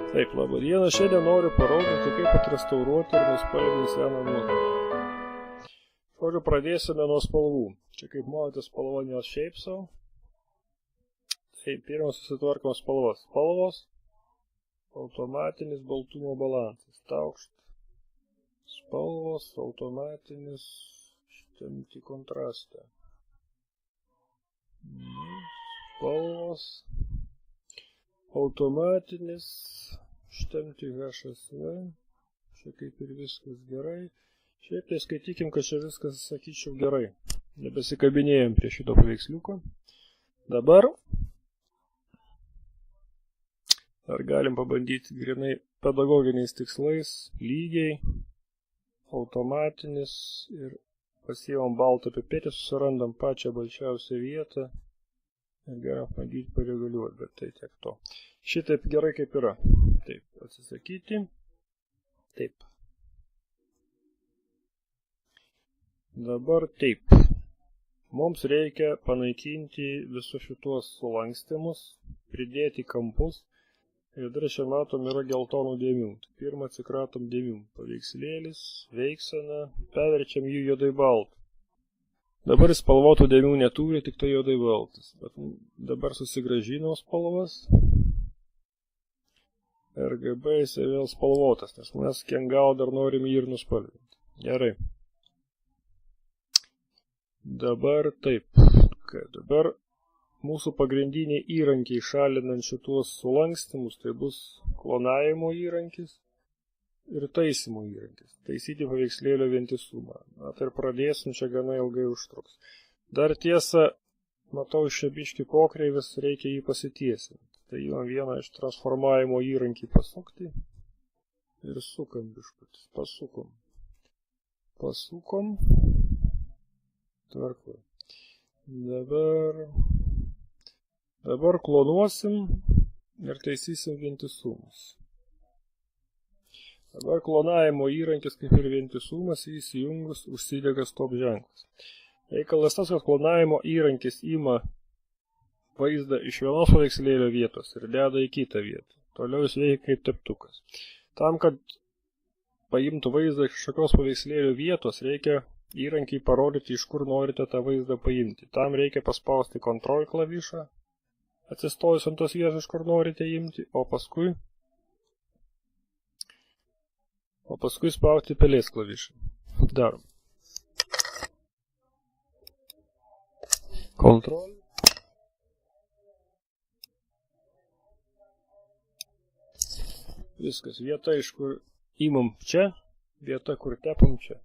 Taip, labą dieną, šiandien noriu parodyti, kaip atrestauruoti ir nuspalvinti seną nuotrauką. Žodžiu, pradėsime nuo spalvų. Čia kaip matote spalva ne šiaip savo. Taip, pirmą susitvarkom spalvas. Spalvos, automatinis baltumo balansas. Taukšt. Spalvos, automatinis, ištempti kontrastą. Spalvos, automatinis, ištempti HSV. Čia kaip ir viskas gerai. Šiaip tai skaitykim, kad čia viskas, sakyčiau, gerai. Nebesikabinėjom prie šito paveiksliuko. Dabar dar galim pabandyti grinai pedagoginiais tikslais, lygiai, automatinis ir pasiimam baltą pipetę, susirandam pačią balčiausią vietą ir galim bandyti pareguliuoti, bet tai tiek to. Šitaip gerai kaip yra. Taip, atsisakyti. Taip. Dabar taip. Mums reikia panaikinti visus šitos sulankstimus, pridėti kampus. Ir dar čia matom yra geltonų dėmių. Pirmą atsikratom dėmių. Paveikslėlis, veiksena, perverčiam jį juodai baltą. Dabar spalvotų dėmių neturi, tik tai juodai baltas. Bet dabar susigrąžinau spalvas. RGB jisai vėl spalvotas, nes mes gal dar norim jį ir nuspalvinti. Gerai. Dabar taip. Dabar mūsų pagrindiniai įrankiai šalinant šitos sulankstimus, tai bus klonavimo įrankis ir taisymo įrankis. Taisyti paveikslėlio vientisumą. Na, tai ir pradėsim, čia gana ilgai užtruks. Dar tiesa, matau čia biškį pokreivis, reikia jį pasitiesinti. Tai jau vieną iš transformavimo įrankį pasukti ir sukam biškutis. Pasukom. Pasukom. Tvarkoj. Dabar klonuosim ir taisysim vientisumus. Dabar klonavimo įrankis kaip ir vientisumas, įsijungus užsidega stop ženklas. Reikalas tas, kad klonavimo įrankis ima vaizdą iš vienos paveikslėlio vietos ir deda į kitą vietą. Toliau jis veikia kaip teptukas. Tam, kad paimtų vaizdą iš kažkokios paveikslėlio vietos, reikia įrankiai parodyti, iš kur norite tą vaizdą paimti. Tam reikia paspausti Ctrl klavišą, atsistojus ant tos vietos, iš kur norite imti, o paskui spausti pelės klavišą. Darom. Ctrl. Viskas. Vieta, iš kur imam čia, vieta, kur tepam čia.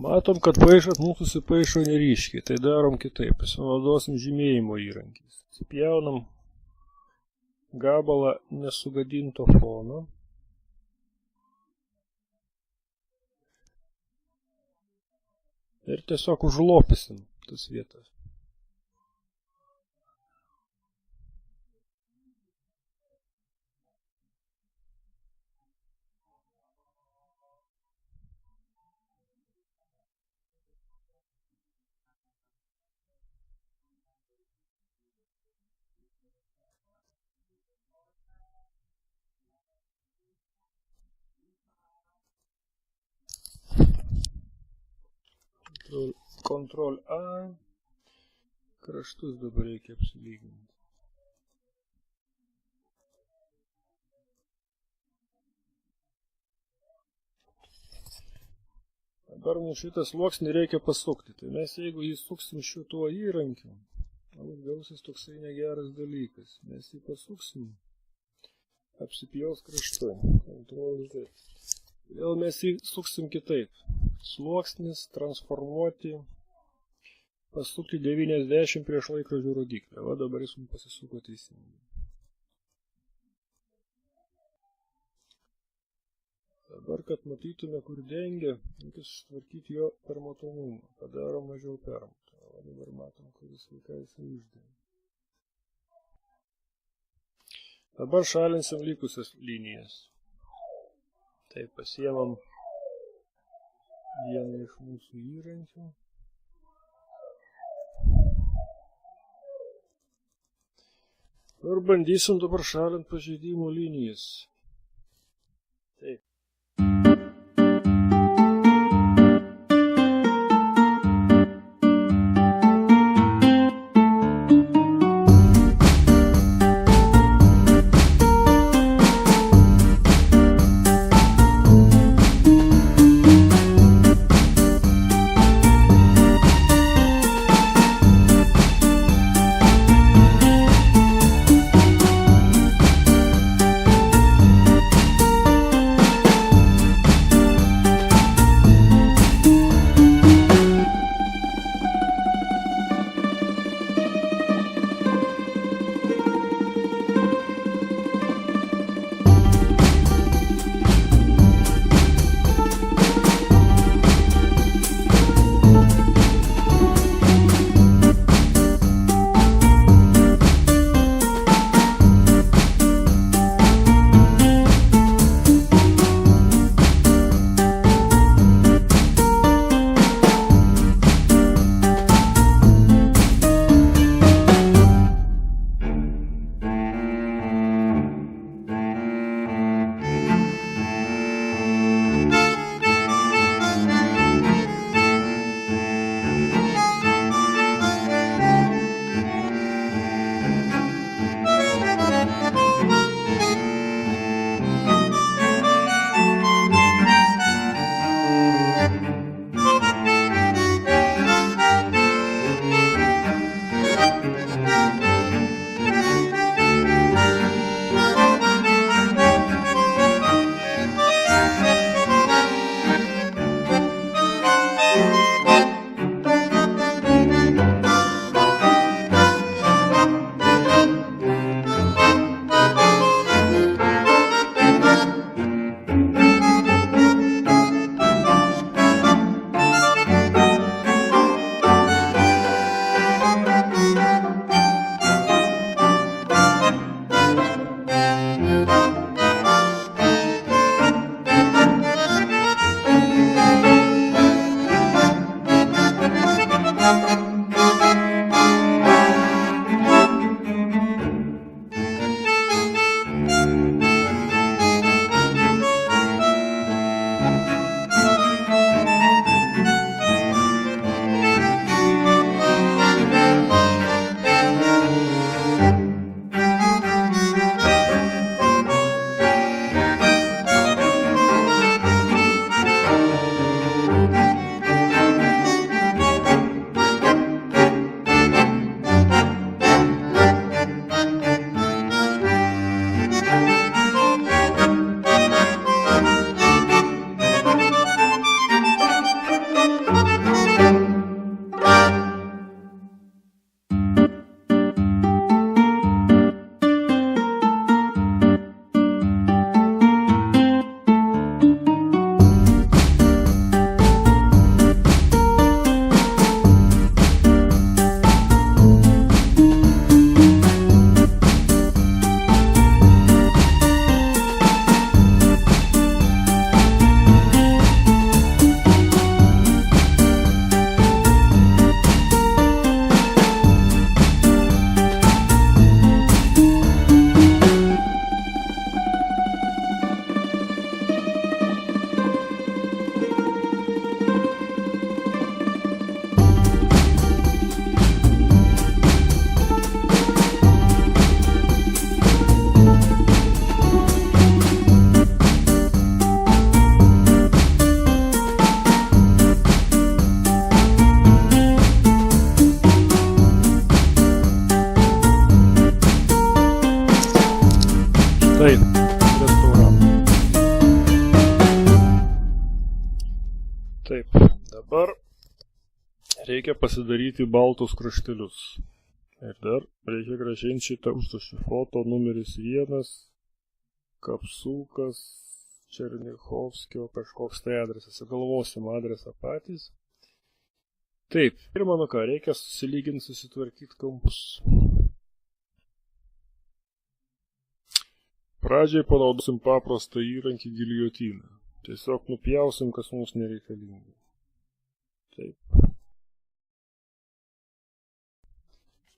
Matom, kad paišas mūsų susipaišo neryškiai, tai darom kitaip. Pasinaudosim žymėjimo įrankiais. Spjaunam gabalą nesugadinto fono. Ir tiesiog užlopysim tas vietas. Ctrl A. Kraštus dabar reikia apsilyginti. Dabar mums šitą sluoksnį reikia pasukti. Tai mes jeigu jį suksim šituo įrankiu, gausis toksai negeras dalykas. Mes jį pasuksim, apsipjaus kraštai. Ctrl Z. Vėl mes jį suksim kitaip. Sluoksnis transformuoti, pasukti 90 prieš laikrodžio rodiklį. Va dabar jis mums pasisuko teisingai. Dabar, kad matytume, kur dengia, reikia sutvarkyti jo permatomumą. Padarom mažiau permato. O dabar matom, kuris ką jisai uždengia. Dabar šalinsim likusias linijas. Taip, pasiemam vieną iš mūsų įrankių. Ir bandysim dabar šalinti pažeidimų linijas. Taip. restauravome. Taip, dabar reikia pasidaryti baltus kraštelius. Ir dar reikia grąžinti šitą užrašą. Foto numeris 1, kapsukas, Černichovskio kažkoks tai adresas. Galvosim adresą patys. Taip, ir mano ką, reikia susilyginti, susitvarkyti kampus. Pradžiai panaudosim paprastą įrankį giljotiną. Tiesiog nupjausim, kas mums nereikalinga. Taip.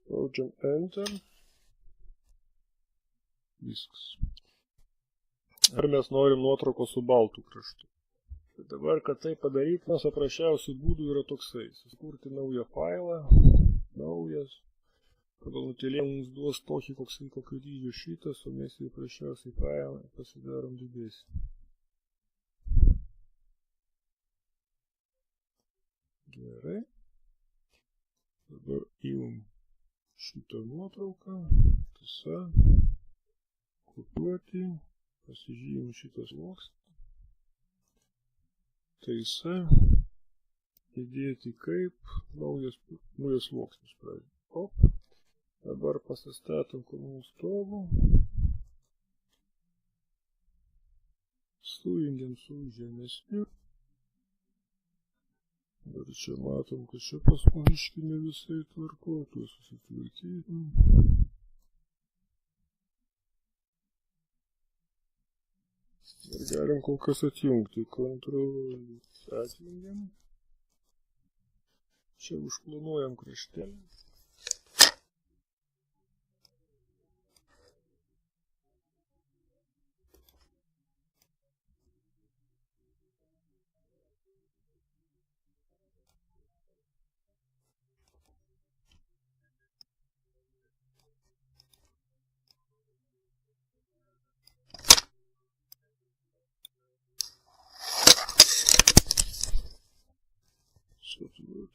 Spaudžiam Enter. Viskas. Ar mes norim nuotraukos su baltu kraštu. Tai dabar, kad tai padaryti, vienas paprasčiausių būdų yra toksai. Susikurti naują failą. Naujas. Pagal nutylėjimą mums duos tokį, kokio dydžio šitas, o mes jį paprasčiausiai failą pasidarom didesnį. Gerai. Dabar įjum šitą nuotrauką. Tiesa. Kopiuoti. Pasižymim šitą sluoksnį. Taisa. Įdėti kaip naujas sluoksnis pradžiai. Op. Dabar pasistatom kalnų stovų. Sujungiam su žemesniu. Ir čia matom, kad čia pas maniškį ne visai tvarkotų, susitvarkytum. Ir galim kol kas atjungti. Kontrolį atjungiam. Čia užplanuojam kraštelį.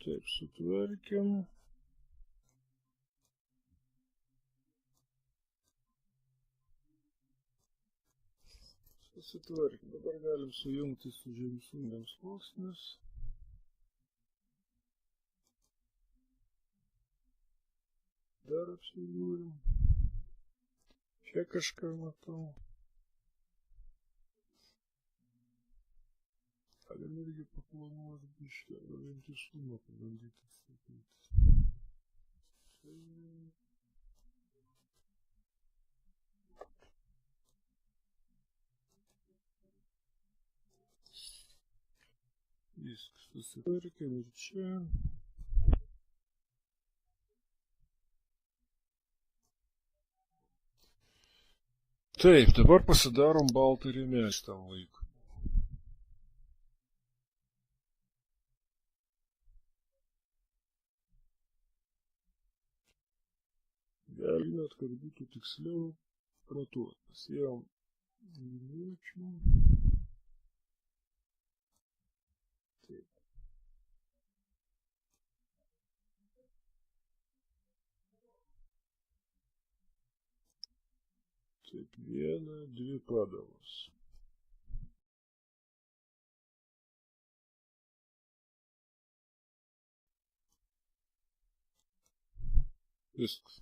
Taip, sutvarkėm. Susitvarkėm. Dabar galim sujungti su žemsūniam sluoksnius. Dar apsižiūrim. Čia kažką matau. Galim irgi paplanuoti biškį arba vientisumą pabandyti statyti. Viskas susitvarkėm ir čia. Taip, dabar pasidarom baltą rėmelį tam laikui. Galimėt, kad būtų tiksliau matuoti. Pasėjom minučių. Taip. Taip, 1, 2 padalos. Viskas.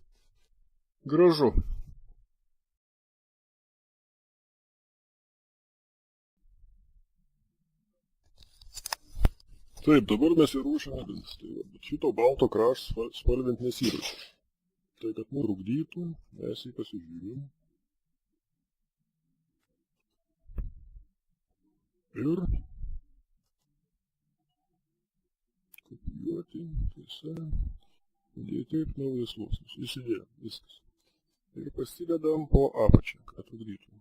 Gražu. Taip, dabar mes ir ruošiame dalis. Tai, bet šito balto krašto spalvint nesiruošia. Tai, kad nurūkdytų, mes jį pasižiūrim. Ir kopijuoti, tiesa. Įdėjai taip naujas sluoksnis. Įsidėjom, viskas. Ir pasidedam po apačią, kad trukdytum.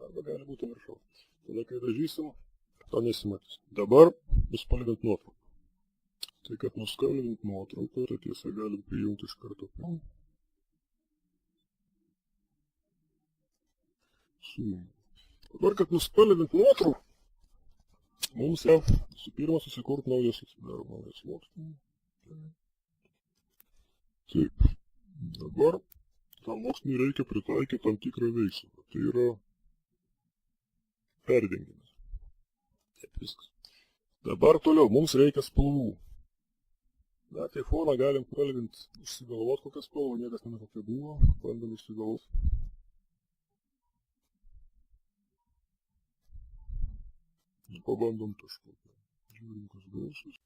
Arba gali būti viršaus. Tada, kai dažysim, to nesimatys. Dabar nuspalvint nuotrauką. Tai, kad nuspalvint nuotrauką, tai tiesa galim prijungti iš karto. Sujungiam. Dabar, kad nuspalvint nuotrauką, mums jau su pirma susikurt naujas atsidarom naujas sluoksnį. Taip. Dabar Tam sluoksniui reikia pritaikyti tam tikrą veiksmą. Tai yra perdengimas. Taip, viskas. Dabar toliau mums reikia spalvų. Na, tai foną galim spalvinti, išsigalvoti kokią spalvą, niekas nežino kokia buvo, bandom išsigalvoti. Pabandom kažkokią. Žiūrim, kas gausis.